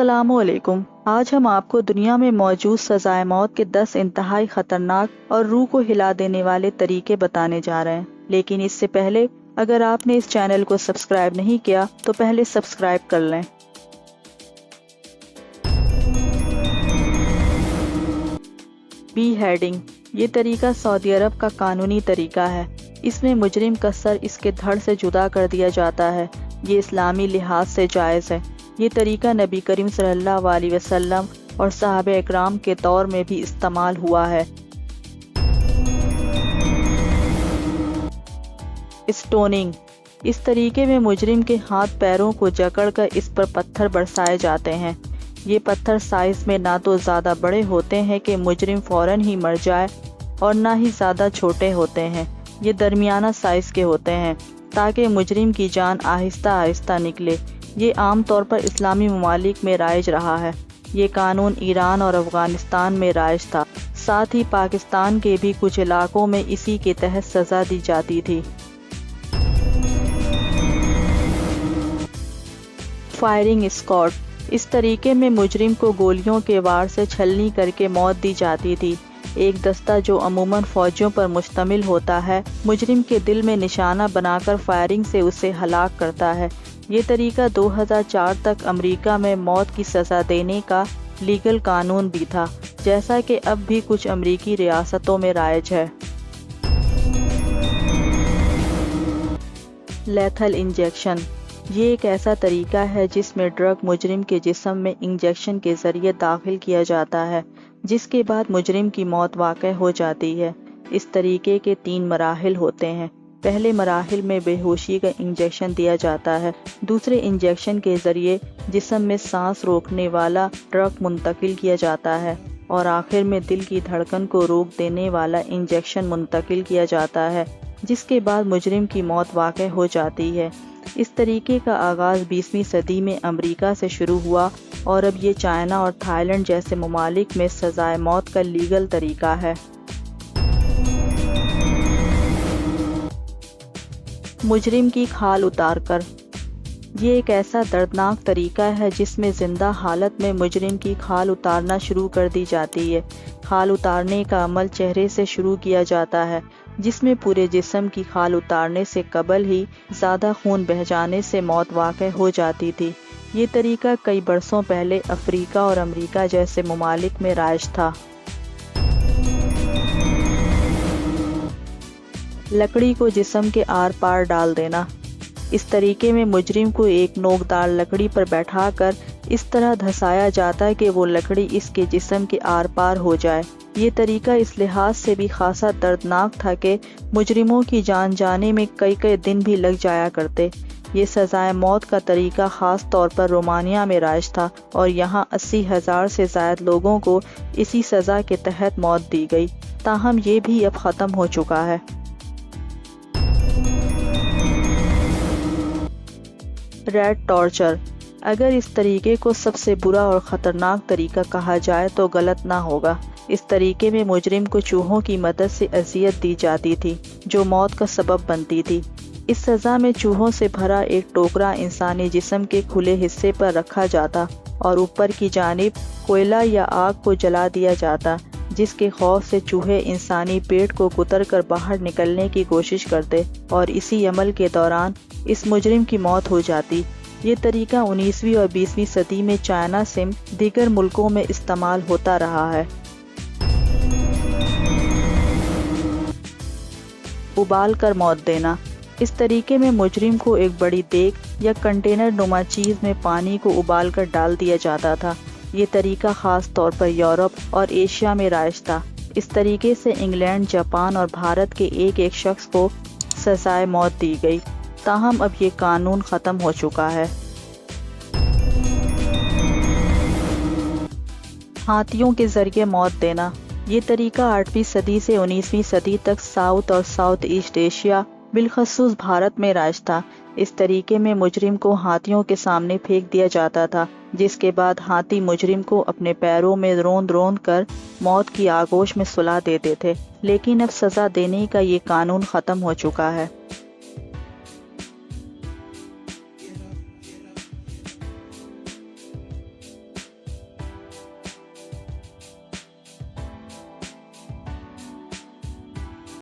अस्सलामु अलैकुम। आज हम आपको दुनिया में मौजूद सजाए मौत के 10 इंतहाई खतरनाक और रूह को हिला देने वाले तरीके बताने जा रहे हैं। लेकिन इससे पहले अगर आपने इस चैनल को सब्सक्राइब नहीं किया तो पहले सब्सक्राइब कर लें। बीहेडिंग ये तरीका सऊदी अरब का कानूनी तरीका है। इसमें मुजरिम का सर इसके धड़ से जुदा कर दिया जाता है। ये इस्लामी लिहाज से जायज़ है। ये तरीका नबी करीम सल्लल्लाहु अलैहि वसल्लम और सहाबे इकराम के दौर में भी इस्तेमाल हुआ है। स्टोनिंग इस तरीके में मुजरिम के हाथ पैरों को जकड़कर इस पर पत्थर बरसाए जाते हैं। ये पत्थर साइज में ना तो ज़्यादा बड़े होते हैं कि मुजरिम फौरन ही मर जाए और ना ही ज़्यादा छोटे होते हैं। ये दरमियाना साइज के होते हैं ताकि मुजरिम की जान आहिस्ता आहिस्ता निकले। ये आम तौर पर इस्लामी ममालिक में राइज रहा है। ये कानून ईरान और अफगानिस्तान में राइज था। साथ ही पाकिस्तान के भी कुछ इलाकों में इसी के तहत सज़ा दी जाती थी। फायरिंग स्क्वाड इस तरीके में मुजरिम को गोलियों के वार से छलनी करके मौत दी जाती थी। एक दस्ता जो अमूमन फौजियों पर मुश्तमिल होता है मुजरिम के दिल में निशाना बनाकर फायरिंग से उसे हलाक करता है। ये तरीका 2004 तक अमेरिका में मौत की सज़ा देने का लीगल कानून भी था, जैसा कि अब भी कुछ अमेरिकी रियासतों में राइज है। लेथल इंजेक्शन ये एक ऐसा तरीका है जिसमें ड्रग मुजरिम के जिस्म में इंजेक्शन के ज़रिए दाखिल किया जाता है, जिसके बाद मुजरिम की मौत वाक़ई हो जाती है। इस तरीके के 3 मराहिल होते हैं। पहले मराहिल में बेहोशी का इंजेक्शन दिया जाता है। दूसरे इंजेक्शन के ज़रिए जिस्म में सांस रोकने वाला ड्रग मुंतकिल किया जाता है और आखिर में दिल की धड़कन को रोक देने वाला इंजेक्शन मुंतकिल किया जाता है, जिसके बाद मुजरिम की मौत वाक़ई हो जाती है। इस तरीके का आगाज़ 20वीं सदी में अमेरिका से शुरू हुआ और अब ये चाइना और थाईलैंड जैसे ममालिक में सजाए मौत का लीगल तरीका है। मुजरिम की खाल उतारकर ये एक ऐसा दर्दनाक तरीका है जिसमें जिंदा हालत में मुजरिम की खाल उतारना शुरू कर दी जाती है। खाल उतारने का अमल चेहरे से शुरू किया जाता है, जिसमें पूरे जिस्म की खाल उतारने से कबल ही ज़्यादा खून बह जाने से मौत वाक़ई हो जाती थी। ये तरीका कई बरसों पहले अफ्रीका और अमेरिका जैसे ममालिक में राइज था। लकड़ी को जिस्म के आर पार डाल देना इस तरीके में मुजरिम को एक नोकदार लकड़ी पर बैठाकर इस तरह धंसाया जाता है कि वो लकड़ी इसके जिस्म के आर पार हो जाए। ये तरीका इस लिहाज से भी खासा दर्दनाक था कि मुजरिमों की जान जाने में कई दिन भी लग जाया करते। ये सजाए मौत का तरीका ख़ास तौर पर रोमानिया में राइज था और यहाँ 80,000 से ज़ायद लोगों को इसी सज़ा के तहत मौत दी गई। ताहम ये भी अब ख़त्म हो चुका है। रेड टॉर्चर अगर इस तरीके को सबसे बुरा और ख़तरनाक तरीका कहा जाए तो गलत ना होगा। इस तरीके में मुजरिम को चूहों की मदद से अजियत दी जाती थी जो मौत का सबब बनती थी। इस सज़ा में चूहों से भरा एक टोकरा इंसानी जिस्म के खुले हिस्से पर रखा जाता और ऊपर की जानिब कोयला या आग को जला दिया जाता, जिसके खौफ से चूहे इंसानी पेट को कुतर कर बाहर निकलने की कोशिश करते और इसी अमल के दौरान इस मुजरिम की मौत हो जाती। ये तरीका 19वीं और 20वीं सदी में चाइना से दीगर मुल्कों में इस्तेमाल होता रहा है। उबाल कर मौत देना इस तरीके में मुजरिम को एक बड़ी देग या कंटेनर नुमा चीज़ में पानी को उबाल कर डाल दिया जाता था। ये तरीका ख़ास तौर पर यूरोप और एशिया में राइज था। इस तरीके से इंग्लैंड, जापान और भारत के एक शख्स को सज़ाए मौत दी गई। ताहम अब ये कानून ख़त्म हो चुका है। हाथियों के ज़रिए मौत देना ये तरीका 8वीं सदी से 19वीं सदी तक साउथ और साउथ ईस्ट एशिया बिलखसूस भारत में राइज था। इस तरीके में मुजरिम को हाथियों के सामने फेंक दिया जाता था, जिसके बाद हाथी मुजरिम को अपने पैरों में रोंद कर मौत की आगोश में सुला देते थे। लेकिन अब सज़ा देने का ये कानून ख़त्म हो चुका है।